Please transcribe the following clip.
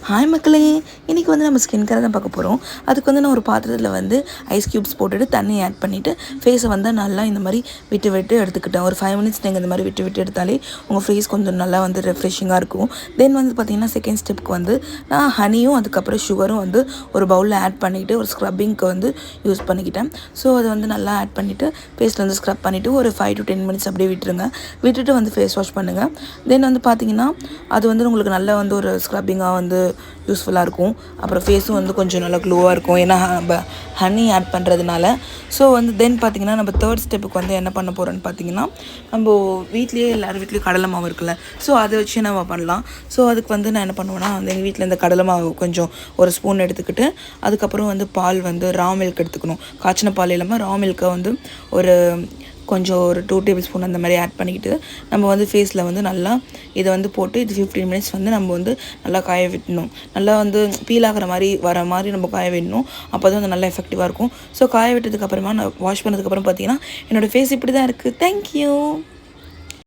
Hi மக்களே, இன்றைக்கி வந்து நம்ம ஸ்கின் கேர் தான் பார்க்க போகிறோம். அதுக்கு வந்து நான் ஒரு பாத்திரத்தில் வந்து ஐஸ் க்யூப்ஸ் போட்டுட்டு தண்ணி ஆட் பண்ணிவிட்டு ஃபேஸை வந்து நல்லா இந்த மாதிரி விட்டு விட்டு எடுத்துக்கிட்டேன். ஒரு 5 மினிட்ஸ் நீங்கள் இந்த மாதிரி விட்டு விட்டு எடுத்தாலே உங்கள் ஃபேஸ் கொஞ்சம் நல்லா வந்து ரெஃப்ரெஷிங்காக இருக்கும். தென் வந்து பார்த்திங்கன்னா செகண்ட் ஸ்டெப்புக்கு வந்து நான் ஹனியும் அதுக்கப்புறம் சுகரும் வந்து ஒரு பவுலில் ஆட் பண்ணிவிட்டு ஒரு ஸ்க்ரப்பிங்க்கு வந்து யூஸ் பண்ணிக்கிட்டேன். ஸோ அதை வந்து நல்லா ஆட் பண்ணிவிட்டு ஃபேஸில் வந்து ஸ்க்ரப் பண்ணிவிட்டு ஒரு 5 to 10 மினிட்ஸ் அப்படியே விட்டுட்டு வந்து ஃபேஸ் வாஷ் பண்ணுங்கள். தென் வந்து பார்த்திங்கன்னா அது வந்து உங்களுக்கு நல்லா வந்து ஒரு ஸ்க்ரப்பிங்காக வந்து யூஸ்ஃபுல்லாக இருக்கும். அப்புறம் ஃபேஸும் வந்து கொஞ்சம் நல்லா க்ளோவாக இருக்கும், ஏன்னா நம்ம ஹனி ஆட் பண்ணுறதுனால. ஸோ வந்து தென் பார்த்திங்கன்னா நம்ம தேர்ட் ஸ்டெப்புக்கு வந்து என்ன பண்ண போகிறோன்னு பார்த்திங்கன்னா, நம்ம வீட்லேயே எல்லார் வீட்லேயும் கடலை மாவு இருக்குல்ல, ஸோ அதை வச்சு நம்ம பண்ணலாம். ஸோ அதுக்கு வந்து நான் என்ன பண்ணுவேன்னா வந்து எங்கள் வீட்டில் இந்த கடலை மாவு கொஞ்சம் ஒரு ஸ்பூன் எடுத்துக்கிட்டு அதுக்கப்புறம் வந்து பால் வந்து ரா மில்க் எடுத்துக்கணும். காய்ச்சின பால் இல்லாமல் ரா மில்க்கை வந்து ஒரு 2 டேபிள் ஸ்பூன் அந்த மாதிரி ஆட் பண்ணிக்கிட்டு நம்ம வந்து ஃபேஸில் வந்து நல்லா இதை வந்து போட்டு இது 15 மினிட்ஸ் வந்து நம்ம வந்து நல்லா காய விடணும். நல்லா வந்து பீல் ஆகிற மாதிரி வர மாதிரி நம்ம காய விடணும். அப்போ தான் வந்து நல்லா எஃபெக்டிவாக இருக்கும். ஸோ காய விட்டதுக்கப்புறமா நான் வாஷ் பண்ணதுக்கப்புறம் பார்த்தீங்கன்னா என்னோடய ஃபேஸ் இப்படி தான் இருக்குது. தேங்க்யூ.